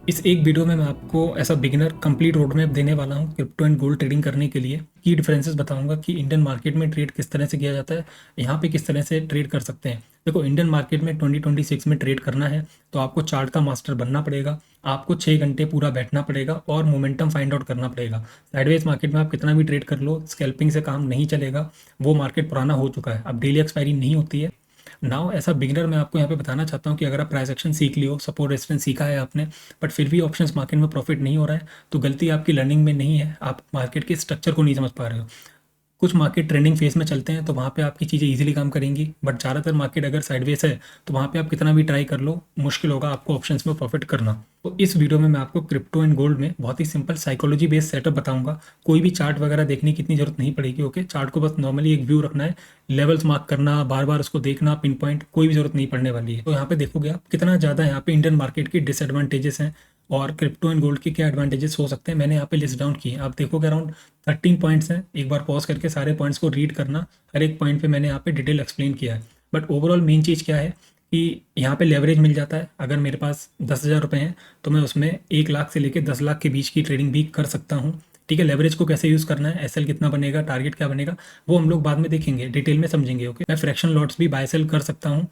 इस एक वीडियो में मैं आपको ऐसा बिगिनर कंप्लीट रोड मैप देने वाला हूँ क्रिप्टो एंड गोल्ड ट्रेडिंग करने के लिए। की डिफरेंसेस बताऊंगा कि इंडियन मार्केट में ट्रेड किस तरह से किया जाता है, यहाँ पे किस तरह से ट्रेड कर सकते हैं। देखो, इंडियन मार्केट में 2026 में ट्रेड करना है तो आपको चार्ट का मास्टर बनना पड़ेगा। आपको 6 घंटे पूरा बैठना पड़ेगा और मोमेंटम फाइंड आउट करना पड़ेगा। साइडवेज मार्केट में आप कितना भी ट्रेड कर लो, स्कैल्पिंग से काम नहीं चलेगा। वो मार्केट पुराना हो चुका है, अब डेली एक्सपायरी नहीं होती है। नाउ एज अ बिगिनर मैं आपको यहाँ पे बताना चाहता हूँ कि अगर आप प्राइस एक्शन सीख लियो, सपोर्ट रेजिस्टेंस सीखा है आपने, बट फिर भी ऑप्शंस मार्केट में प्रॉफिट नहीं हो रहा है, तो गलती आपकी लर्निंग में नहीं है, आप मार्केट के स्ट्रक्चर को नहीं समझ पा रहे हो। कुछ मार्केट ट्रेंडिंग फेज में चलते हैं तो वहाँ पे आपकी चीज़ें इजीली काम करेंगी, बट ज़्यादातर मार्केट अगर साइडवेज है तो वहाँ पे आप कितना भी ट्राई कर लो, मुश्किल होगा आपको ऑप्शंस में प्रॉफिट करना। तो इस वीडियो में मैं आपको क्रिप्टो एंड गोल्ड में बहुत ही सिंपल साइकोलॉजी बेस्ड सेटअप बताऊंगा। कोई भी चार्ट वगैरह देखने की इतनी जरूरत नहीं पड़ेगी। ओके, चार्ट को बस नॉर्मली एक व्यू रखना है, लेवल्स मार्क करना, बार बार उसको देखना, पिन पॉइंट कोई भी जरूरत नहीं पड़ने वाली है। तो यहाँ पे देखोगे आप कितना ज़्यादा यहाँ पे इंडियन मार्केट की डिसएडवांटेजेस हैं और क्रिप्टो एंड गोल्ड के क्या एडवांटेजेस हो सकते हैं, मैंने यहाँ पे लिस्ट डाउन किए हैं। आप देखोगे अराउंड 13 पॉइंट्स हैं। एक बार पॉज करके सारे पॉइंट्स को रीड करना, हर एक पॉइंट पे मैंने यहाँ पे डिटेल एक्सप्लेन किया है। बट ओवरऑल मेन चीज़ क्या है कि यहाँ पे लेवरेज मिल जाता है। अगर मेरे पास 10,000 रुपये हैं तो मैं उसमें 1 लाख से लेकर 10 लाख के बीच की ट्रेडिंग भी कर सकता हूँ। ठीक है, लेवरेज को कैसे यूज़ करना है, एसएल कितना बनेगा, टारगेट क्या बनेगा, वो हम लोग बाद में देखेंगे, डिटेल में समझेंगे। ओके, मैं फ्रैक्शन लॉट्स भी बाय सेल कर सकता हूँ।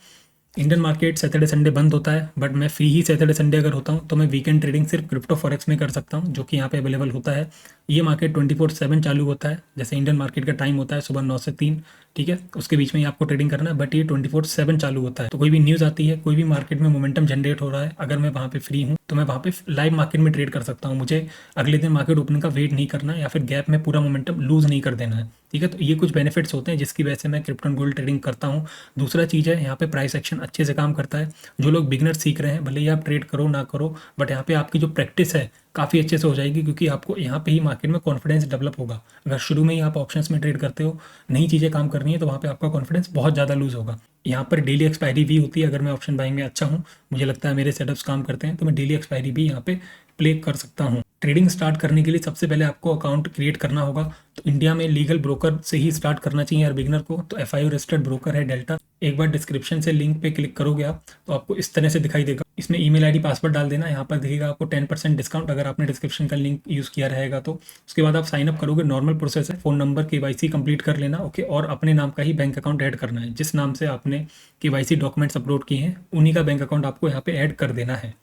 इंडियन मार्केट सैटरडे संडे बंद होता है, बट मैं फ्री ही सैटरडे संडे अगर होता हूँ तो मैं वीकेंड ट्रेडिंग सिर्फ क्रिप्टो फॉरेक्स में कर सकता हूँ, जो कि यहाँ पे अवेलेबल होता है। ये मार्केट 24/7 चालू होता है, जैसे इंडियन मार्केट का टाइम होता है सुबह 9 से 3। ठीक है, उसके बीच में ही आपको ट्रेडिंग करना है, बट ये 24/7 चालू होता है। तो कोई भी न्यूज़ आती है, कोई भी मार्केट में मोमेंटम जनरेट हो रहा है, अगर मैं वहाँ पे फ्री हूँ तो मैं वहाँ पे लाइव मार्केट में ट्रेड कर सकता हूँ। मुझे अगले दिन मार्केट ओपनिंग का वेट नहीं करना है या फिर गैप में पूरा मोमेंटम लूज नहीं कर देना है। ठीक है, तो ये कुछ बेनिफिट्स होते हैं जिसकी वजह से मैं क्रिप्टो एंड गोल्ड ट्रेडिंग करता हूँ। दूसरा चीज़ है, यहाँ पे प्राइस एक्शन अच्छे से काम करता है। जो लोग बिगनर सीख रहे हैं, भले ही आप ट्रेड करो ना करो, बट यहाँ पे आपकी जो प्रैक्टिस है काफ़ी अच्छे से हो जाएगी, क्योंकि आपको यहाँ पे ही मार्केट में कॉन्फिडेंस डेवलप होगा। अगर शुरू में ही आप ऑप्शंस में ट्रेड करते हो, नई चीज़ें काम करनी है, तो वहाँ पे आपका कॉन्फिडेंस बहुत ज़्यादा लूज होगा। यहाँ पर डेली एक्सपायरी भी होती है। अगर मैं ऑप्शन बाइंग में अच्छा हूँ, मुझे लगता है मेरे सेटअप्स काम करते हैं, तो मैं डेली एक्सपायरी भी यहाँ पे प्ले कर सकता हूँ। ट्रेडिंग स्टार्ट करने के लिए सबसे पहले आपको अकाउंट क्रिएट करना होगा। तो इंडिया में लीगल ब्रोकर से ही स्टार्ट करना चाहिए हर बिगनर को। तो एफआईओ रजिस्टर्ड ब्रोकर है डेल्टा। एक बार डिस्क्रिप्शन से लिंक पे क्लिक करोगे आप तो आपको इस तरह से दिखाई देगा। इसमें ईमेल आईडी पासवर्ड डाल देना। यहाँ पर दिखेगा आपको 10% डिस्काउंट अगर आपने डिस्क्रिप्शन का लिंक यूज़ किया रहेगा तो। उसके बाद आप साइन अप करोगे, नॉर्मल प्रोसेस है। फ़ोन नंबर केवाईसी कंप्लीट कर लेना। ओके, और अपने नाम का ही बैंक अकाउंट ऐड करना है। जिस नाम से आपने केवाईसी डॉक्यूमेंट्स अपलोड किए हैं उन्हीं का बैंक अकाउंट आपको यहाँ पे ऐड कर देना है।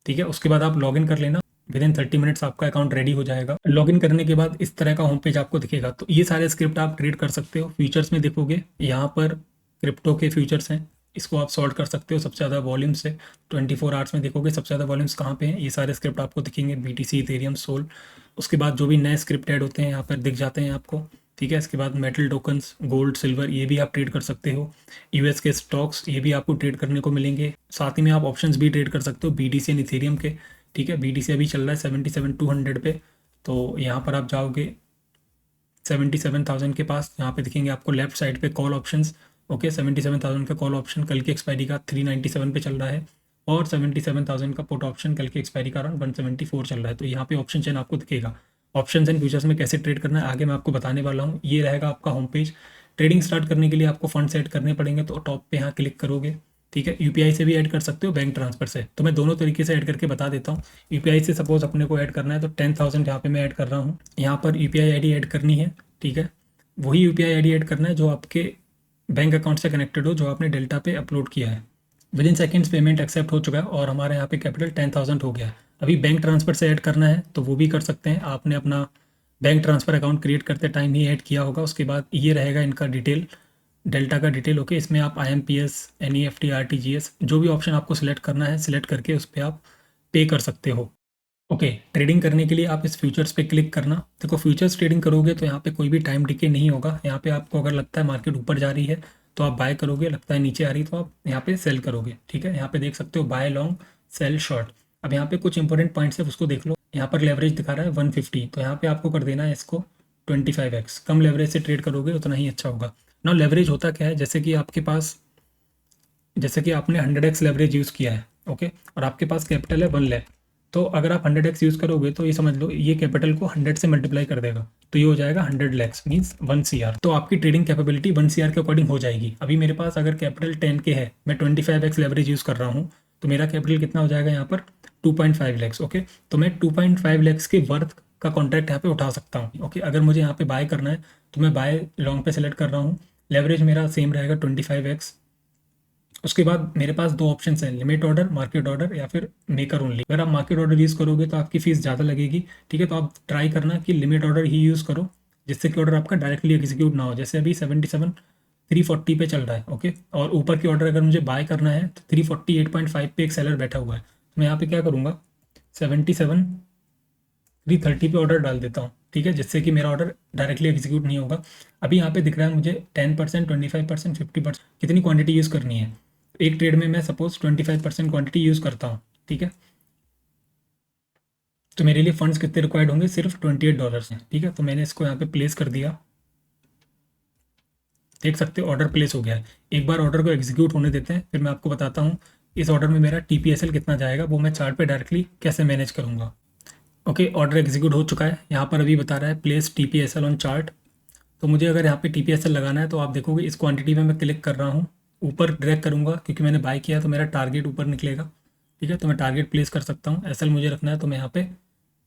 ठीक है, उसके बाद आप लॉगिन कर लेना। विद इन 30 मिनट्स आपका अकाउंट रेडी हो जाएगा। लॉगिन करने के बाद इस तरह का होम पेज आपको दिखेगा। तो ये सारे स्क्रिप्ट आप ट्रेड कर सकते हो। फ्यूचर्स में देखोगे यहाँ पर क्रिप्टो के फ्यूचर्स हैं, इसको आप सॉर्ट कर सकते हो सबसे ज़्यादा वॉल्यूम से। 24 आवर्स में देखोगे सबसे ज़्यादा वॉल्यूम्स कहाँ पे हैं, ये सारे स्क्रिप्ट आपको दिखेंगे, BTC, इथेरियम, सोल। उसके बाद जो भी नए स्क्रिप्ट ऐड होते हैं यहाँ पर दिख जाते हैं आपको। ठीक है, इसके बाद मेटल टोकन्स, गोल्ड, सिल्वर, ये भी आप ट्रेड कर सकते हो। यूएस के स्टॉक्स, ये भी आपको ट्रेड करने को मिलेंगे। साथ ही में आप ऑप्शंस भी ट्रेड कर सकते हो BTC एंड इथेरियम के। ठीक है, BTC अभी चल रहा है 77,200 पे। तो यहाँ पर आप जाओगे 77,000 के पास, यहाँ पे दिखेंगे आपको लेफ्ट साइड पे कॉल ऑप्शंस। ओके, 77,000 का कॉल ऑप्शन कल की एक्सपायरी का 397 पे चल रहा है, और 77,000 का पुट ऑप्शन कल की एक्सपायरी का अराउंड 174 चल रहा है। तो यहाँ पे ऑप्शन चेन आपको दिखेगा। ऑप्शन एंड फ्यूचर्स में कैसे ट्रेड करना है आगे मैं आपको बताने वाला हूँ। ये रहेगा आपका होम पेज। ट्रेडिंग स्टार्ट करने के लिए आपको फंड सेट करने पड़ेंगे, तो टॉप पे यहाँ क्लिक करोगे। ठीक है, यूपीआई से भी ऐड कर सकते हो, बैंक ट्रांसफर से। तो मैं दोनों तरीके से ऐड करके बता देता हूँ। यूपीआई से सपोज अपने को ऐड करना है तो 10,000 यहाँ पे मैं ऐड कर रहा हूँ। यहाँ पर यूपीआई आईडी ऐड करनी है। ठीक है, वही यूपीआई आईडी ऐड करना है जो आपके बैंक अकाउंट से कनेक्टेड हो, जो आपने डेल्टा पे अपलोड किया है। Within seconds payment accept हो चुका है और हमारे यहाँ पे कैपिटल 10,000 हो गया है। अभी बैंक ट्रांसफ़र से ऐड करना है तो वो भी कर सकते हैं। आपने अपना बैंक ट्रांसफ़र अकाउंट क्रिएट करते टाइम ही ऐड किया होगा। उसके बाद ये रहेगा इनका डिटेल, डेल्टा का डिटेल। ओके, इसमें आप IMPS, NEFT, RTGS जो भी ऑप्शन आपको सिलेक्ट करना है, सिलेक्ट करके उस पर आप पे कर सकते हो। ओके, ट्रेडिंग करने के लिए आप इस फ्यूचर्स पे क्लिक करना। देखो, फ्यूचर्स ट्रेडिंग करोगे तो यहाँ पे कोई भी टाइम डिके नहीं होगा। यहाँ पे आपको अगर लगता है मार्केट ऊपर जा रही है तो आप बाय करोगे, लगता है नीचे आ रही तो आप यहाँ पे सेल करोगे। ठीक है, यहाँ पे देख सकते हो बाय लॉन्ग, सेल शॉर्ट। अब यहाँ पे कुछ इंपॉर्टेंट पॉइंट्स है, उसको देख लो। यहाँ पर लेवरेज दिखा रहा है 150, तो यहाँ पे आपको कर देना है इसको 25x। कम लेवरेज से ट्रेड करोगे उतना ही अच्छा होगा ना। लेवरेज होता क्या है, जैसे कि आपके पास, जैसे कि आपने 100x लेवरेज यूज़ किया है। ओके, और आपके पास कैपिटल है 1 लाख, तो अगर आप 100x यूज़ करोगे तो ये समझ लो ये कैपिटल को 100 से मल्टीप्लाई कर देगा, तो ये हो जाएगा 100 लैक्स, मीन्स 1 CR। तो आपकी ट्रेडिंग कैपेबिलिटी 1 CR के अकॉर्डिंग हो जाएगी। अभी मेरे पास अगर कैपिटल 10K है, मैं 25x लेवरेज यूज़ कर रहा हूँ, तो मेरा कैपिटल कितना हो जाएगा यहाँ पर 2.5 लैक्स। ओके, तो मैं 2.5 लैक्स के वर्थ का कॉन्ट्रैक्ट यहाँ पे उठा सकता हूँ। ओके, अगर मुझे यहाँ पे बाय करना है तो मैं बाय लॉन्ग पे सेलेक्ट कर रहा हूँ। लेवरेज मेरा सेम रहेगा 25x। उसके बाद मेरे पास दो ऑप्शन हैं, लिमिट ऑर्डर, मार्केट ऑर्डर या फिर मेकर ओनली। अगर आप मार्केट ऑर्डर यूज़ करोगे तो आपकी फीस ज़्यादा लगेगी। ठीक है, तो आप ट्राई करना कि लिमिट ऑर्डर ही यूज़ करो, जिससे कि ऑर्डर आपका डायरेक्टली एग्जीक्यूट ना हो। जैसे अभी 77,340 पे चल रहा है। ओके, और ऊपर की ऑर्डर अगर मुझे बाय करना है तो 348.5 पे एक सेलर बैठा हुआ है। तो मैं यहाँ पे क्या करूँगा, 77,330 पे ऑर्डर डाल देता हूँ। ठीक है, जिससे कि मेरा ऑर्डर डायरेक्टली एग्जीक्यूट नहीं होगा। अभी यहाँ पे दिख रहा है मुझे 10%, 25%, 50%, कितनी क्वांटिटी यूज़ करनी है। एक ट्रेड में मैं सपोज 25% क्वांटिटी यूज़ करता हूँ। ठीक है, तो मेरे लिए फंड्स कितने रिक्वायर्ड होंगे, सिर्फ $28 हैं। ठीक है, तो मैंने इसको यहाँ पे प्लेस कर दिया। देख सकते हो ऑर्डर प्लेस हो गया है। एक बार ऑर्डर को एग्जीक्यूट होने देते हैं, फिर मैं आपको बताता हूँ इस ऑर्डर में मेरा TPSL कितना जाएगा, वो मैं चार्ट पे डायरेक्टली कैसे मैनेज करूँगा। ओके, ऑर्डर एग्जीक्यूट हो चुका है। यहाँ पर अभी बता रहा है प्लेस TPSL ऑन चार्ट। तो मुझे अगर यहाँ पे TPSL लगाना है तो आप देखोगे इस क्वांटिटी में मैं क्लिक कर रहा हूँ, ऊपर ड्रैग करूँगा क्योंकि मैंने बाय किया तो मेरा टारगेट ऊपर निकलेगा। ठीक है, तो मैं टारगेट प्लेस कर सकता हूँ। SL मुझे रखना है तो मैं यहाँ पे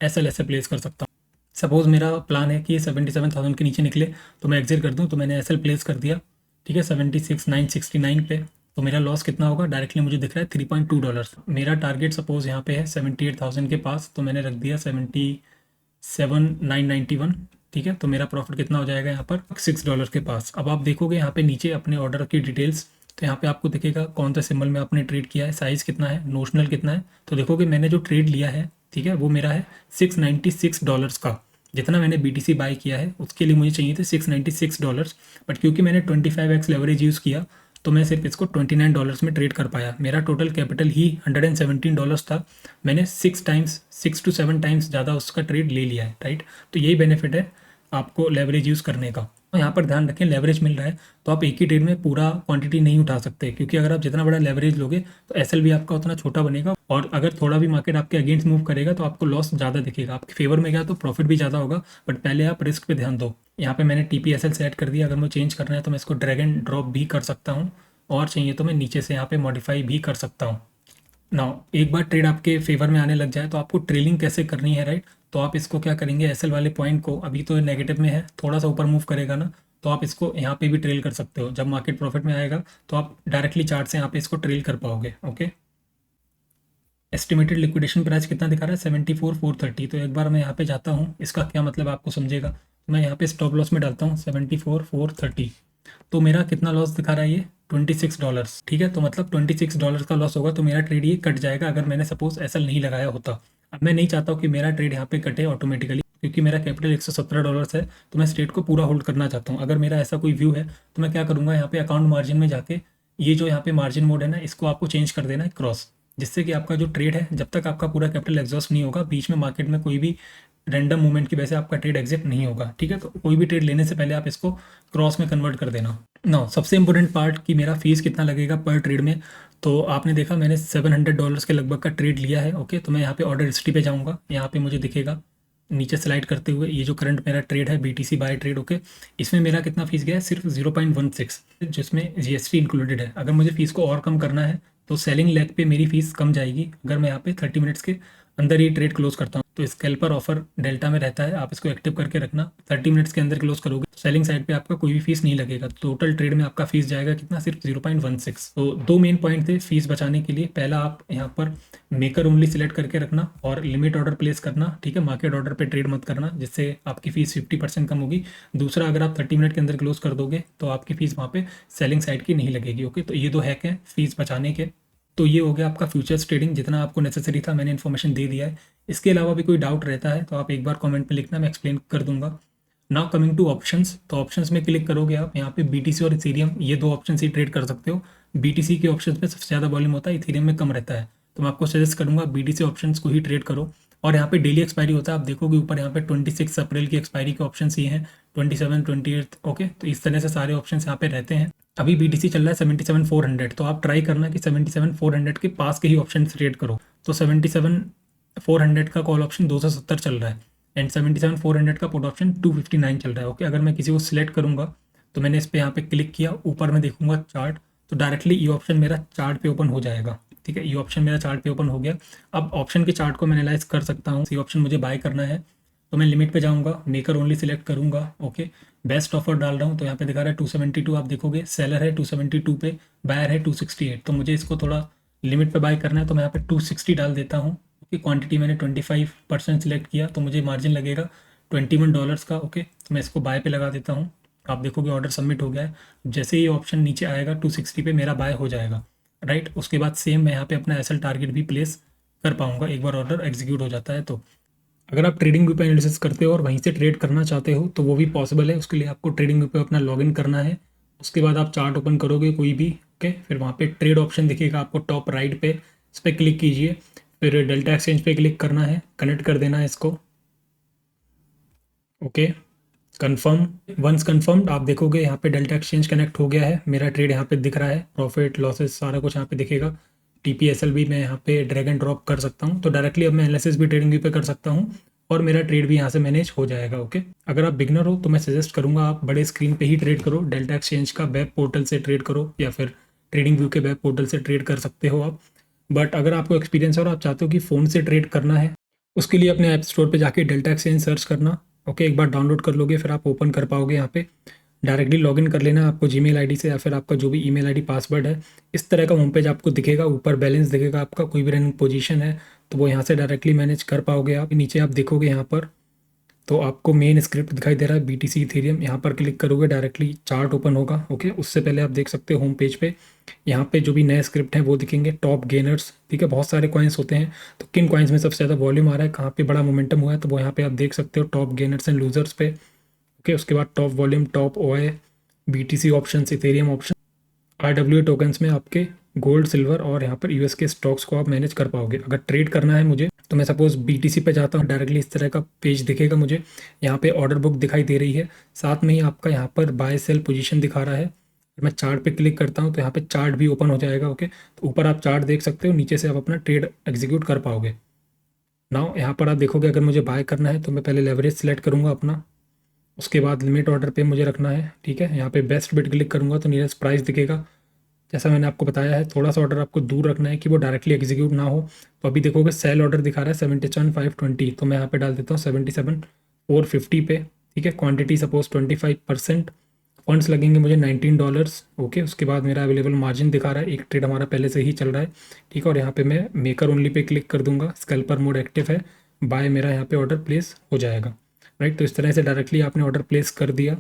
SL ऐसे प्लेस कर सकता हूँ। सपोज़ मेरा प्लान है कि 77,000 के नीचे निकले तो मैं एग्जिट कर दूँ, तो मैंने SL प्लेस कर दिया। ठीक है, 76,969 पे। तो मेरा लॉस कितना होगा, डायरेक्टली मुझे दिख रहा है $3.2। मेरा टारगेट सपोज़ यहाँ पे है 78,000 के पास, तो मैंने रख दिया 77,991। ठीक है, तो मेरा प्रॉफिट कितना हो जाएगा यहाँ पर $6 के पास। अब आप देखोगे यहाँ पे नीचे अपने ऑर्डर की डिटेल्स, तो यहाँ पे आपको दिखेगा कौन सा सिंबल में आपने ट्रेड किया है, साइज़ कितना है, नोशनल कितना है। तो देखोगे मैंने जो ट्रेड लिया है, ठीक है, वो मेरा है $696 का। जितना मैंने BTC बाय किया है उसके लिए मुझे चाहिए थे $696, बट क्योंकि मैंने 25x लेवरेज यूज़ किया तो मैं सिर्फ इसको $29 में ट्रेड कर पाया। मेरा टोटल कैपिटल ही $117 था। मैंने 6 to 7 टाइम्स ज़्यादा उसका ट्रेड ले लिया है। राइट, तो यही बेनिफिट है आपको लेवरेज यूज़ करने का। तो यहाँ पर ध्यान रखें, लेवरेज मिल रहा है तो आप एक ही ट्रेड में पूरा क्वांटिटी नहीं उठा सकते, क्योंकि अगर आप जितना बड़ा लेवरेज लोगे तो SL भी आपका उतना छोटा बनेगा, और अगर थोड़ा भी मार्केट आपके अगेंस्ट मूव करेगा तो आपको लॉस ज़्यादा दिखेगा। आपके फेवर में गया तो प्रॉफिट भी ज़्यादा होगा, बट पहले आप रिस्क पे ध्यान दो। यहाँ पे मैंने TPSL सेट कर दिया। अगर मुझे चेंज करना है तो मैं इसको ड्रैग एंड ड्रॉप भी कर सकता हूँ, और चाहिए तो मैं नीचे से यहाँ पे मॉडिफाई भी कर सकता हूँ। नाउ एक बार ट्रेड आपके फेवर में आने लग जाए तो आपको ट्रेलिंग कैसे करनी है, राइट। तो आप इसको क्या करेंगे, SL वाले पॉइंट को, अभी तो नेगेटिव में है, थोड़ा सा ऊपर मूव करेगा ना, तो आप इसको यहाँ पे भी ट्रेल कर सकते हो। जब मार्केट प्रॉफिट में आएगा तो आप डायरेक्टली चार्ट से यहाँ पे इसको ट्रेल कर पाओगे। ओके, एस्टिमेटेड लिक्विडेशन प्राइस कितना दिखा रहा है, 74,430। तो एक बार मैं यहाँ पे जाता हूँ, इसका क्या मतलब आपको समझेगा। तो मैं यहाँ पे स्टॉप लॉस में डालता हूँ 74,430। तो मेरा कितना लॉस दिखा रहा है ये, $26। ठीक है, तो मतलब $26 का लॉस होगा, तो मेरा ट्रेड ये कट जाएगा अगर मैंने सपोज SL नहीं लगाया होता। अब मैं नहीं चाहता हूँ कि मेरा ट्रेड यहाँ पे कटे ऑटोमेटिकली, क्योंकि मेरा कैपिटल $117 है, तो मैं स्ट्रेट को पूरा होल्ड करना चाहता हूँ। अगर मेरा ऐसा कोई व्यू है तो मैं क्या करूँगा, यहाँ पे अकाउंट मार्जिन में जाके ये जो यहाँ पे मार्जिन मोड है ना, इसको आपको चेंज कर देना है क्रॉस, जिससे कि आपका जो ट्रेड है, जब तक आपका पूरा कैपिटल एग्जॉस्ट नहीं होगा, बीच में मार्केट में कोई भी रैंडम मूवमेंट की वजह से आपका ट्रेड एग्जिट नहीं होगा। ठीक है, तो कोई भी ट्रेड लेने से पहले आप इसको क्रॉस में कन्वर्ट कर देना। ना सबसे इंपॉर्टेंट पार्ट कि मेरा फीस कितना लगेगा पर ट्रेड में। तो आपने देखा मैंने $700 के लगभग का ट्रेड लिया है। ओके, तो मैं यहाँ पे ऑर्डर हिस्ट्री पे जाऊँगा, यहाँ पे मुझे दिखेगा नीचे स्लाइड करते हुए ये जो करंट मेरा ट्रेड है BTC बाय ट्रेड। ओके, इसमें मेरा कितना फीस गया है, सिर्फ 0.16, जिसमें GST इंक्लूडेड है। अगर मुझे फीस को और कम करना है तो सेलिंग लेग पे मेरी फीस कम जाएगी। अगर मैं यहाँ पे 30 मिनट्स के अंदर ही ट्रेड क्लोज करता हूँ तो स्कैल्पर ऑफर डेल्टा में रहता है, आप इसको एक्टिव करके रखना। 30 मिनट्स के अंदर क्लोज करोगे, सेलिंग साइड पे आपका कोई भी फीस नहीं लगेगा। टोटल ट्रेड में आपका फीस जाएगा कितना, सिर्फ 0.16। तो दो मेन पॉइंट थे फीस बचाने के लिए। पहला, आप यहाँ पर मेकर ओनली सिलेक्ट करके रखना और लिमिट ऑर्डर प्लेस करना। ठीक है, मार्केट ऑर्डर पे ट्रेड मत करना, जिससे आपकी फीस 50% कम होगी। दूसरा, अगर आप 30 मिनट के अंदर क्लोज कर दोगे तो आपकी फीस वहाँ पे सेलिंग साइड की नहीं लगेगी। ओके, तो ये दो हैक हैं फीस बचाने के। तो ये हो गया आपका फ्यूचर्स ट्रेडिंग, जितना आपको नेसेसरी था मैंने इन्फॉर्मेशन दे दिया है। इसके अलावा भी कोई डाउट रहता है तो आप एक बार कमेंट पे लिखना, मैं एक्सप्लेन कर दूंगा। नाउ कमिंग टू ऑप्शंस, तो ऑप्शंस में क्लिक करोगे आप, यहाँ पे BTC और इथेरियम, ये दो ऑप्शन ही ट्रेड कर सकते हो। BTC के ऑप्शंस में सबसे ज़्यादा वॉल्यूम होता है, इथेरियम में कम रहता है, तो मैं आपको सजेस्ट करूँगा BTC ऑप्शंस को ही ट्रेड करो। और यहाँ पे डेली एक्सपायरी होता है, आप देखोगे ऊपर यहाँ पे 26 अप्रैल की एक्सपायरी के ऑप्शन ये हैं, 27, 28। ओके, तो इस तरह से सारे ऑप्शन यहाँ पे रहते हैं। अभी BTC चल रहा है 77,400, तो आप ट्राई करना कि 77,400 के पास के ही ऑप्शन ट्रेड करो। तो 77,400 का कॉल ऑप्शन 270 चल रहा है एंड 77,400 का पुट ऑप्शन 259 चल रहा है। ओके, अगर मैं किसी को सिलेक्ट करूंगा तो मैंने इस पर यहाँ पे क्लिक किया, ऊपर में देखूंगा चार्ट, तो डायरेक्टली ये ऑप्शन मेरा चार्ट पे ओपन हो जाएगा। ठीक है, ये ऑप्शन मेरा चार्ट पे ओपन हो गया। अब ऑप्शन के चार्ट को मैं एनालाइज कर सकता हूँ। सी ऑप्शन मुझे बाय करना है तो मैं लिमिट पे जाऊँगा, मेकर ओनली सिलेक्ट करूँगा। ओके, बेस्ट ऑफर डाल रहा हूँ तो यहाँ पे दिखा रहा है 272, आप देखोगे सेलर है 272 पे, बायर है 268। तो मुझे इसको थोड़ा लिमिट पे बाय करना है तो मैं यहाँ पे 260 डाल देता हूँ। ओके, क्वांटिटी मैंने 25% सिलेक्ट किया तो मुझे मार्जिन लगेगा $21 का। ओके, तो मैं इसको बाय पे लगा देता हूँ। आप देखोगे ऑर्डर सबमिट हो गया है। जैसे ही ऑप्शन नीचे आएगा 260 पे मेरा बाय हो जाएगा, राइट। उसके बाद सेम मैं यहाँ पे अपना एसएल टारगेट भी प्लेस कर पाऊंगा एक बार ऑर्डर एग्जीक्यूट हो जाता है तो। अगर आप ट्रेडिंग व्यू पे एनालिसिस करते हो और वहीं से ट्रेड करना चाहते हो तो वो भी पॉसिबल है। उसके लिए आपको ट्रेडिंग व्यू पे अपना लॉगिन करना है। उसके बाद आप चार्ट ओपन करोगे कोई भी, ओके, फिर वहाँ पे ट्रेड ऑप्शन दिखेगा आपको टॉप राइट पे, इस पर क्लिक कीजिए। फिर डेल्टा एक्सचेंज पे क्लिक करना है, कनेक्ट कर देना है इसको। Okay, confirm. वंस कंफर्म्ड आप देखोगे यहाँ पे डेल्टा एक्सचेंज कनेक्ट हो गया है। मेरा ट्रेड यहाँ पे दिख रहा है, प्रॉफिट लॉसेस सारा कुछ यहाँ पे दिखेगा। टीपीएसएल भी मैं यहाँ पे ड्रैग एंड ड्रॉप कर सकता हूँ, तो डायरेक्टली अब मैं एनालिसिस भी ट्रेडिंग व्यू पे कर सकता हूँ और मेरा ट्रेड भी यहाँ से मैनेज हो जाएगा। ओके, अगर आप बिगनर हो तो मैं सजेस्ट करूँगा आप बड़े स्क्रीन पे ही ट्रेड करो, डेल्टा एक्सचेंज का वेब पोर्टल से ट्रेड करो या फिर ट्रेडिंग व्यू के वेब पोर्टल से ट्रेड कर सकते हो आप। बट अगर आपको एक्सपीरियंस है और आप चाहते हो कि फ़ोन से ट्रेड करना है, उसके लिए अपने ऐप स्टोर पे जाके डेल्टा एक्सचेंज सर्च करना। ओके, एक बार डाउनलोड कर लोगे फिर आप ओपन कर पाओगे। यहाँ पे डायरेक्टली लॉगिन कर लेना आपको जीमेल आईडी से या फिर आपका जो भी ईमेल आईडी पासवर्ड है। इस तरह का होम पेज आपको दिखेगा, ऊपर बैलेंस दिखेगा आपका, कोई भी रनिंग पोजीशन है तो वो यहाँ से डायरेक्टली मैनेज कर पाओगे आप। नीचे आप देखोगे यहाँ पर तो आपको मेन स्क्रिप्ट दिखाई दे रहा है BTC इथेरियम, यहाँ पर क्लिक करोगे डायरेक्टली चार्ट ओपन होगा। ओके, उससे पहले आप देख सकते हो होम पेज पे यहाँ पे जो भी नए स्क्रिप्ट हैं वो दिखेंगे, टॉप गेनर्स। ठीक है, बहुत सारे कॉइन्स होते हैं तो किन कॉइन्स में सबसे ज़्यादा वॉल्यूम आ रहा है, कहाँ पे बड़ा मोमेंटम हुआ है, तो वो यहाँ पे आप देख सकते हो टॉप गेनर्स एंड लूजर्स पे। ओके, उसके बाद top volume, top OI, BTC option, Ethereum option, RWA tokens में आपके गोल्ड, सिल्वर और यहाँ पर US के स्टॉक्स को आप मैनेज कर पाओगे। अगर ट्रेड करना है मुझे तो मैं सपोज BTC पे जाता हूँ, डायरेक्टली इस तरह का पेज दिखेगा मुझे। यहाँ पे ऑर्डर बुक दिखाई दे रही है, साथ में ही आपका यहाँ पर बाय सेल पोजीशन दिखा रहा है। मैं चार्ट पे क्लिक करता हूँ तो यहाँ पे चार्ट भी ओपन हो जाएगा। ओके, तो ऊपर आप चार्ट देख सकते हो, नीचे से आप अपना ट्रेड एग्जीक्यूट कर पाओगे। नाउ यहाँ पर आप देखोगे अगर मुझे बाय करना है तो मैं पहले लेवरेज सेलेक्ट करूँगा अपना, उसके बाद लिमिट ऑर्डर पे मुझे रखना है। ठीक है, यहाँ पे बेस्ट बिड क्लिक करूँगा तो नियरेस्ट प्राइस दिखेगा। जैसा मैंने आपको बताया है थोड़ा सा ऑर्डर आपको दूर रखना है कि वो डायरेक्टली एग्जीक्यूट ना हो। तो अभी देखोगे सेल ऑर्डर दिखा रहा है 77,520, तो मैं यहाँ पे डाल देता हूँ 77,450 पे। ठीक है, क्वांटिटी सपोज 25%, फंड्स लगेंगे मुझे $19। ओके, उसके बाद मेरा अवेलेबल मार्जिन दिखा रहा है, एक ट्रेड हमारा पहले से ही चल रहा है। ठीक है, और यहाँ पे मैं मेकर ओनली पे क्लिक कर दूंगा, स्कैल्पर मोड एक्टिव है, बाय मेरा यहाँ पे ऑर्डर प्लेस हो जाएगा। राइट, तो इस तरह से डायरेक्टली आपने ऑर्डर प्लेस कर दिया।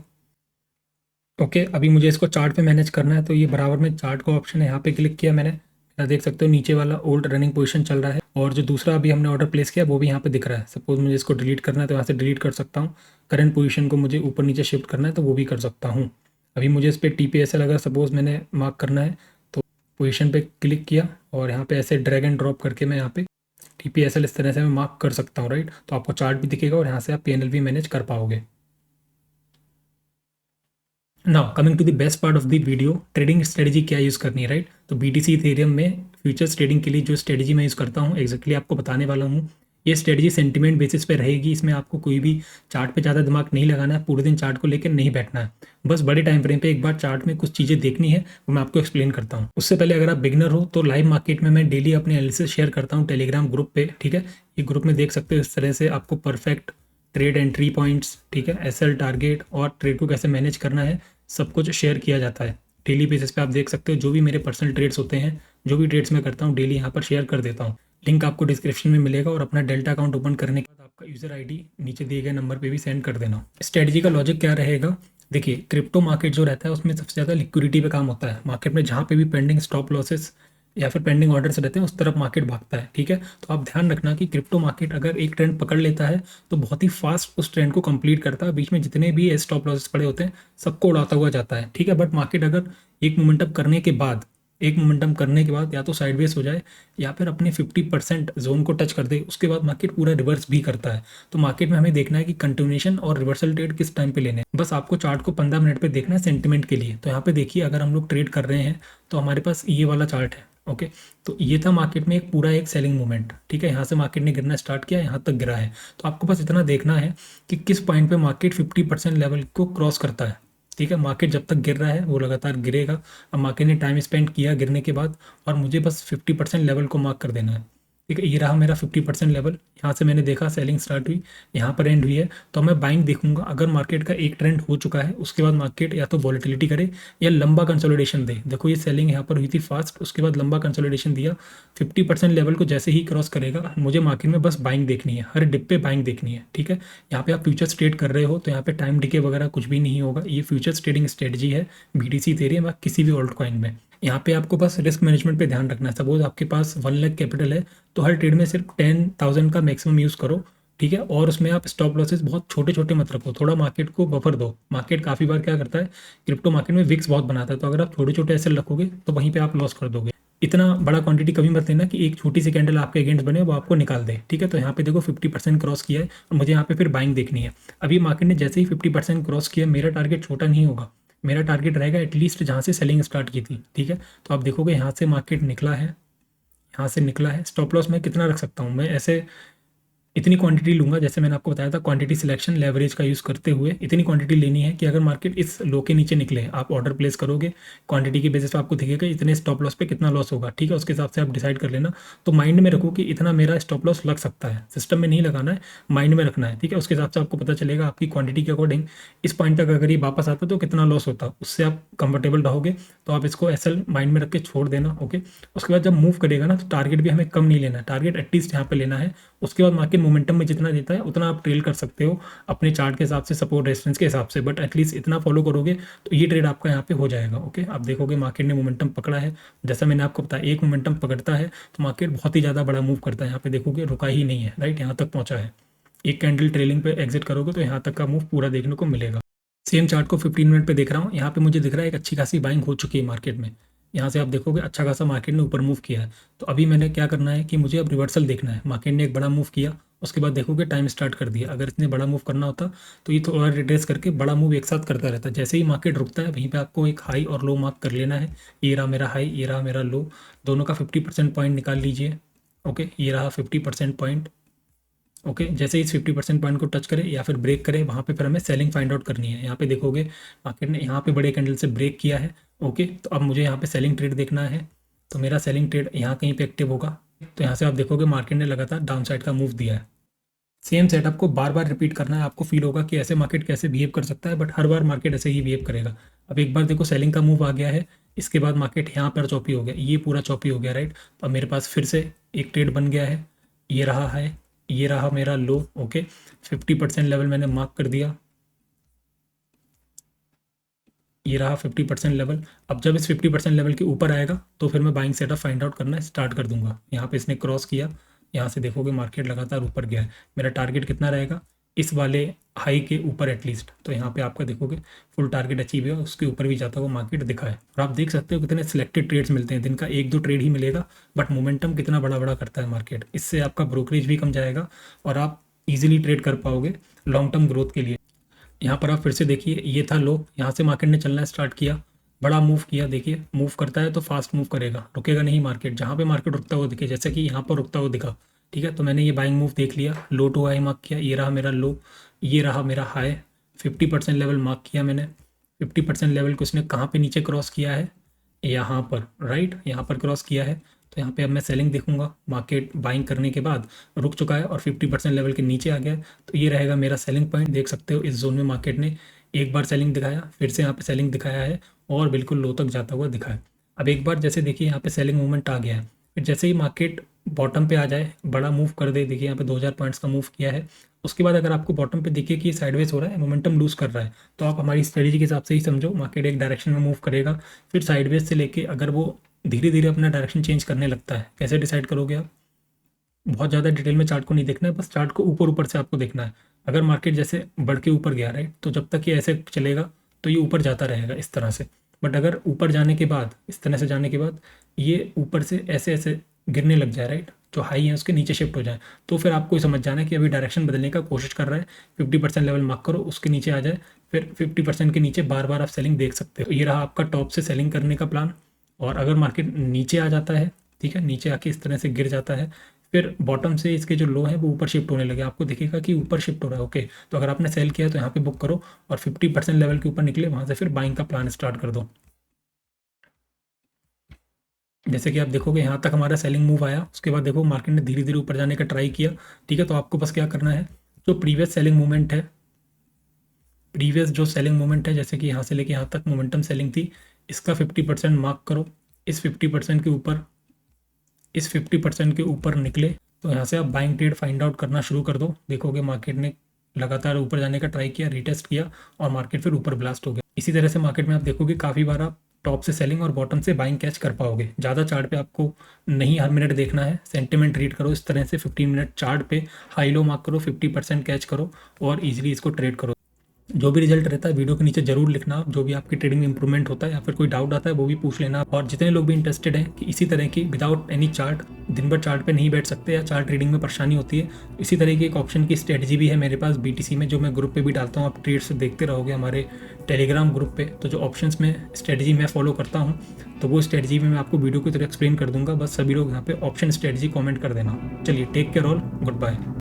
ओके, अभी मुझे इसको चार्ट पे मैनेज करना है तो ये बराबर में चार्ट का ऑप्शन है, यहाँ पे क्लिक किया मैंने। यहाँ देख सकते हो नीचे वाला ओल्ड रनिंग पोजीशन चल रहा है और जो दूसरा अभी हमने ऑर्डर प्लेस किया वो भी यहाँ पे दिख रहा है। सपोज मुझे इसको डिलीट करना है तो यहाँ से डिलीट कर सकता हूँ। करंट पोजीशन को मुझे ऊपर नीचे शिफ्ट करना है तो वो भी कर सकता हूँ। अभी मुझे इस पर TPSL अगर सपोज मैंने मार्क करना है तो पोजिशन पे क्लिक किया और यहाँ पे ऐसे ड्रैग एंड ड्रॉप करके मैं यहाँ पे TPSL इस तरह से मैं मार्क कर सकता हूँ। राइट, तो आपको चार्ट भी दिखेगा और यहाँ से आप PNL भी मैनेज कर पाओगे। Now coming to the best part of the video, trading strategy क्या यूज़ करनी है। राइट, तो BTC इथेरियम में फ्यूचर्स ट्रेडिंग के लिए जो स्ट्रेटजी मैं यूज़ करता हूँ एक्जैक्टली आपको बताने वाला हूँ। ये स्ट्रेटजी सेंटिमेंट बेसिस पे रहेगी, इसमें आपको कोई भी चार्ट पे ज़्यादा दिमाग नहीं लगाना है, पूरे दिन चार्ट को लेकर नहीं बैठना है। बस बड़े टाइम फ्रेम पे एक बार चार्ट में कुछ चीज़ें देखनी है, वो मैं आपको एक्सप्लेन करता हूँ। उससे पहले अगर आप बिगनर हो तो लाइव मार्केट में मैं डेली अपने एनालिसिस शेयर करता हूँ टेलीग्राम ग्रुप पे। ठीक है, ये ग्रुप में देख सकते हो इस तरह से आपको परफेक्ट ट्रेड एंट्री पॉइंट्स, ठीक है, SL टारगेट और ट्रेड को कैसे मैनेज करना है सब कुछ शेयर किया जाता है डेली बेसिस पे। आप देख सकते हो जो भी मेरे पर्सनल ट्रेड्स होते हैं, जो भी ट्रेड्स मैं करता हूँ डेली यहाँ पर शेयर कर देता हूँ। लिंक आपको डिस्क्रिप्शन में मिलेगा और अपना डेल्टा अकाउंट ओपन करने के बाद आपका यूज़र आईडी नीचे दिए गए नंबर पे भी सेंड कर देना। स्ट्रेटजी का लॉजिक क्या रहेगा, देखिए क्रिप्टो मार्केट जो रहता है उसमें सबसे ज़्यादा लिक्विडिटी पे काम होता है। मार्केट में जहाँ पे भी पेंडिंग स्टॉप लॉसेस या फिर पेंडिंग ऑर्डर्स रहते हैं उस तरफ मार्केट भागता है। ठीक है, तो आप ध्यान रखना कि क्रिप्टो मार्केट अगर एक ट्रेंड पकड़ लेता है तो बहुत ही फास्ट उस ट्रेंड को कंप्लीट करता है, बीच में जितने भी स्टॉप लॉसेस पड़े होते हैं सबको उड़ाता हुआ जाता है। ठीक है, बट मार्केट अगर एक मोमेंटम करने के बाद या तो साइडवेज हो जाए या फिर अपने 50% जोन को टच कर दे, उसके बाद मार्केट पूरा रिवर्स भी करता है। तो मार्केट में हमें देखना है कि कंटिन्यूएशन और रिवर्सल ट्रेड किस टाइम पे लेने हैं। बस आपको चार्ट को 15 मिनट पे देखना है सेंटिमेंट के लिए। तो यहाँ पे देखिए अगर हम लोग ट्रेड कर रहे हैं तो हमारे पास ये वाला चार्ट है। ओके, तो ये था मार्केट में एक पूरा एक सेलिंग मूवमेंट। ठीक है, यहाँ से मार्केट ने गिरना स्टार्ट किया, यहाँ तक गिरा है। तो आपको बस इतना देखना है कि किस पॉइंट पे मार्केट 50% लेवल को क्रॉस करता है। ठीक है, मार्केट जब तक गिर रहा है वो लगातार गिरेगा। अब मार्केट ने टाइम स्पेंड किया गिरने के बाद, और मुझे बस 50% लेवल को मार्क कर देना है। ठीक है, ये रहा मेरा 50% लेवल। यहाँ से मैंने देखा सेलिंग स्टार्ट हुई, यहाँ पर एंड हुई है, तो मैं बाइंग देखूंगा। अगर मार्केट का एक ट्रेंड हो चुका है, उसके बाद मार्केट या तो वॉलेटिलिटी करे या लंबा कंसोलिडेशन दे। देखो ये सेलिंग यहाँ पर हुई थी फास्ट, उसके बाद लंबा कंसोलिडेशन दिया। 50% लेवल को जैसे ही क्रॉस करेगा, मुझे मार्केट में बस बाइंग देखनी है, हर डिप पे बाइंग देखनी है। ठीक है, यहाँ पे आप फ्यूचर्स ट्रेड कर रहे हो तो यहाँ पे टाइम डिके वगैरह कुछ भी नहीं होगा। ये फ्यूचर्स ट्रेडिंग स्ट्रेटजी है, BTC इथेरियम या किसी भी ऑल्ट कॉइन में। यहाँ पे आपको बस रिस्क मैनेजमेंट पे ध्यान रखना है। सपोज आपके पास 1 लाख कैपिटल है, तो हर ट्रेड में सिर्फ 10,000 का मैक्सिमम यूज़ करो। ठीक है, और उसमें आप स्टॉप लॉसेस बहुत छोटे छोटे मत रखो, थोड़ा मार्केट को बफर दो। मार्केट काफ़ी बार क्या करता है, क्रिप्टो मार्केट में विक्स बहुत बनाता है, तो अगर आप छोटे छोटे ऐसे रखोगे तो वहीं पे आप लॉस कर दोगे। इतना बड़ा क्वांटिटी कभी मत लेना कि एक छोटी सी कैंडल आपके अगेंस्ट बने वो आपको निकाल दे। ठीक है, तो यहाँ पे देखो 50% क्रॉस किया है और मुझे यहाँ पे फिर बाइंग देखनी है। अभी मार्केट ने जैसे ही 50% क्रॉस किया, मेरा टारगेट छोटा नहीं होगा, मेरा टारगेट रहेगा एटलीस्ट जहाँ से सेलिंग स्टार्ट की थी। ठीक है, तो आप देखोगे यहाँ से मार्केट निकला है, यहाँ से निकला है। स्टॉप लॉस मैं कितना रख सकता हूँ, मैं ऐसे इतनी क्वांटिटी लूंगा, जैसे मैंने आपको बताया था क्वांटिटी सिलेक्शन लेवरेज का यूज़ करते हुए इतनी क्वांटिटी लेनी है कि अगर मार्केट इस लो के नीचे निकले, आप ऑर्डर प्लेस करोगे, क्वांटिटी के बेसिस पे आपको दिखेगा इतने स्टॉप लॉस पे कितना लॉस होगा। ठीक है, उसके हिसाब से आप डिसाइड कर लेना। तो माइंड में रखो कि इतना मेरा स्टॉप लॉस लग सकता है, सिस्टम में नहीं लगाना है, माइंड में रखना है। ठीक है, उसके हिसाब से आपको पता चलेगा आपकी क्वांटिटी के अकॉर्डिंग इस पॉइंट तक अगर ये वापस आता तो कितना लॉस होता, उससे आप कंफर्टेबल रहोगे। तो आप इसको एसएल माइंड में रख के छोड़ देना। ओके, उसके बाद जब मूव करेगा ना, तो टारगेट भी हमें कम नहीं लेना है, टारगेट एटलीस्ट यहाँ पे लेना है। उसके बाद मार्केट मोमेंटम में जितना देता है उतना आप ट्रेल कर सकते हो अपने चार्ट के हिसाब से, सपोर्ट रेजिस्टेंस के हिसाब से, बट एटलीस्ट इतना फॉलो करोगे तो ये ट्रेड आपका यहाँ पे हो जाएगा। ओके, आप देखोगे मार्केट ने मोमेंटम पकड़ा है, जैसा मैंने आपको बताया एक मोमेंटम पकड़ता है तो मार्केट बहुत ही ज़्यादा बड़ा मूव करता है। यहाँ पे देखोगे रुका ही नहीं है, राइट, यहाँ तक पहुँचा है। एक कैंडल ट्रेलिंग पे एग्जिट करोगे तो यहाँ तक का मूव पूरा देखने को मिलेगा। सेम चार्ट को 15 मिनट पे देख रहा हूँ, यहाँ पे मुझे दिख रहा है एक अच्छी खासी बाइंग हो चुकी है मार्केट में। यहाँ से आप देखोगे अच्छा खासा मार्केट ने ऊपर मूव किया है। तो अभी मैंने क्या करना है कि मुझे अब रिवर्सल देखना है। मार्केट ने एक बड़ा मूव किया, उसके बाद देखोगे टाइम स्टार्ट कर दिया। अगर इतने बड़ा मूव करना होता तो ये थोड़ा रिट्रेस करके बड़ा मूव एक साथ करता रहता। जैसे ही मार्केट रुकता है वहीं पे आपको एक हाई और लो मार्क कर लेना है। ये रहा मेरा हाई, ये रहा मेरा लो, दोनों का 50% पॉइंट निकाल लीजिए। ओके, ये रहा 50% पॉइंट। ओके, जैसे ही इस 50% पॉइंट को टच करे या फिर ब्रेक करे, वहाँ पे फिर हमें सेलिंग फाइंड आउट करनी है। यहाँ पे देखोगे मार्केट ने यहाँ पे बड़े कैंडल से ब्रेक किया है। ओके, तो अब मुझे यहाँ पे सेलिंग ट्रेड देखना है, तो मेरा सेलिंग ट्रेड यहाँ कहीं पे एक्टिव होगा। तो यहाँ से आप देखोगे मार्केट ने लगातार डाउन साइड का मूव दिया है। सेम सेटअप को बार बार रिपीट करना है। आपको फील होगा कि ऐसे मार्केट कैसे बिहेव कर सकता है, बट हर बार मार्केट ऐसे ही बिहेव करेगा। अब एक बार देखो सेलिंग का मूव आ गया है, इसके बाद मार्केट यहाँ पर चौपी हो गया, ये पूरा चौपी हो गया, राइट। तो अब मेरे पास फिर से एक ट्रेड बन गया है, ये रहा है, ये रहा मेरा लो। ओके, 50% लेवल मैंने मार्क कर दिया, ये रहा 50% लेवल। अब जब इस 50% लेवल के ऊपर आएगा तो फिर मैं बाइंग सेटअप फाइंड आउट करना स्टार्ट कर दूंगा। यहाँ पे इसने क्रॉस किया, यहाँ से देखोगे मार्केट लगातार ऊपर गया है। मेरा टारगेट कितना रहेगा, इस वाले हाई के ऊपर एटलीस्ट। तो यहाँ पे आपका देखोगे फुल टारगेट अचीव है, उसके ऊपर भी जाता हुआ मार्केट दिखा है। और आप देख सकते हो कितने सिलेक्टेड ट्रेड्स मिलते हैं, दिन का एक दो ट्रेड ही मिलेगा, बट मोमेंटम कितना बड़ा बड़ा करता है मार्केट। इससे आपका ब्रोकरेज भी कम जाएगा और आप इजीली ट्रेड कर पाओगे लॉन्ग टर्म ग्रोथ के लिए। यहाँ पर आप फिर से देखिए, ये था लो, यहाँ से मार्केट ने चलना स्टार्ट किया, बड़ा मूव किया। देखिए मूव करता है तो फास्ट मूव करेगा, रुकेगा नहीं मार्केट। जहाँ पे मार्केट रुकता हुआ दिखे, जैसे कि यहाँ पर रुकता हुआ दिखा, ठीक है, तो मैंने ये बाइंग मूव देख लिया, लो टू हाई मार्क किया, ये रहा मेरा लो, ये रहा मेरा हाई। 50% लेवल मार्क किया मैंने। 50% लेवल को इसने कहाँ पे नीचे क्रॉस किया है, यहाँ पर, राइट, यहाँ पर क्रॉस किया है। तो यहाँ पे अब मैं सेलिंग देखूंगा, मार्केट बाइंग करने के बाद रुक चुका है और 50% लेवल के नीचे आ गया है, तो ये रहेगा मेरा सेलिंग पॉइंट। देख सकते हो इस जोन में मार्केट ने एक बार सेलिंग दिखाया, फिर से यहाँ पे सेलिंग दिखाया है और बिल्कुल लो तक जाता हुआ दिखा है। अब एक बार जैसे देखिए यहाँ पे सेलिंग मूवमेंट आ गया है, फिर जैसे ही मार्केट बॉटम पे आ जाए, बड़ा मूव कर दे, देखिए यहाँ पे 2000 पॉइंट्स का मूव किया है। उसके बाद अगर आपको बॉटम पे दिखे कि ये साइडवेज हो रहा है, मोमेंटम लूज कर रहा है, तो आप हमारी स्ट्रेटेजी के हिसाब से ही समझो, मार्केट एक डायरेक्शन में मूव करेगा, फिर साइडवेज से लेके अगर वो धीरे धीरे अपना डायरेक्शन चेंज करने लगता है, कैसे डिसाइड करोगे आप, बहुत ज़्यादा डिटेल में चार्ट को नहीं देखना है, बस चार्ट को ऊपर ऊपर से आपको देखना है। अगर मार्केट जैसे बढ़ के ऊपर गया, राइट, तो जब तक ये ऐसे चलेगा तो ये ऊपर जाता रहेगा इस तरह से। बट अगर ऊपर जाने के बाद, इस तरह से जाने के बाद ये ऊपर से ऐसे ऐसे गिरने लग जाए, राइट, जो हाई है उसके नीचे शिफ्ट हो जाए, तो फिर आपको समझ जाना है कि अभी डायरेक्शन बदलने का कोशिश कर रहा है। 50% लेवल मार्क करो, उसके नीचे आ जाए, फिर 50% के नीचे बार बार आप सेलिंग देख सकते हो। ये रहा आपका टॉप से सेलिंग करने का प्लान। और अगर मार्केट नीचे आ जाता है, ठीक है, नीचे आके इस तरह से गिर जाता है, फिर बॉटम से इसके जो लो है वो ऊपर शिफ्ट होने लगे, आपको दिखेगा कि ऊपर शिफ्ट हो रहा है। ओके, तो अगर आपने सेल किया तो यहाँ पे बुक करो और 50% लेवल के ऊपर निकले वहाँ से फिर बाइंग का प्लान स्टार्ट कर दो। जैसे कि आप देखोगे यहाँ तक हमारा सेलिंग मूव आया, उसके बाद देखो मार्केट ने धीरे धीरे ऊपर जाने का ट्राई किया। ठीक है, तो आपको बस क्या करना है, जो प्रीवियस सेलिंग मूवमेंट है, प्रीवियस जो सेलिंग मोमेंट है, जैसे कि यहाँ से लेके यहाँ तक मोमेंटम सेलिंग थी, इसका 50% मार्क करो। इस 50% के ऊपर, इस 50% के ऊपर निकले तो यहाँ से आप बाइंग ट्रेड फाइंड आउट करना शुरू कर दो। देखोगे मार्केट ने लगातार ऊपर जाने का ट्राई किया, रिटेस्ट किया और मार्केट फिर ऊपर ब्लास्ट हो गया। इसी तरह से मार्केट में आप देखोगे काफ़ी बार आप टॉप से सेलिंग और बॉटम से बाइंग कैच कर पाओगे। ज़्यादा चार्ट पे आपको नहीं हर मिनट देखना है, सेंटिमेंट रीड करो इस तरह से। 15 मिनट चार्ट पे हाई लो मार्क करो, 50% कैच करो और ईजिली इसको ट्रेड करो। जो भी रिजल्ट रहता है वीडियो के नीचे जरूर लिखना, जो भी आपकी ट्रेडिंग में इंप्रूवमेंट होता है या फिर कोई डाउट आता है वो भी पूछ लेना। और जितने लोग भी इंटरेस्टेड हैं कि इसी तरह की विदाउट एनी चार्ट दिन भर चार्ट पे नहीं बैठ सकते या चार्ट ट्रेडिंग में परेशानी होती है, इसी तरह की एक ऑप्शन की स्ट्रेटजी भी है मेरे पास BTC में, जो मैं ग्रुप पे भी डालता हूँ। आप ट्रेड्स देखते रहोगे हमारे टेलीग्राम ग्रुप पे। तो जो ऑप्शंस में स्ट्रेटजी मैं फॉलो करता हूँ तो वो स्ट्रेटजी में मैं आपको वीडियो की तरह एक्सप्लेन कर दूंगा। बस सभी लोग यहाँ पे ऑप्शन स्ट्रेटजी कॉमेंट कर देना। चलिए, take care all, good bye.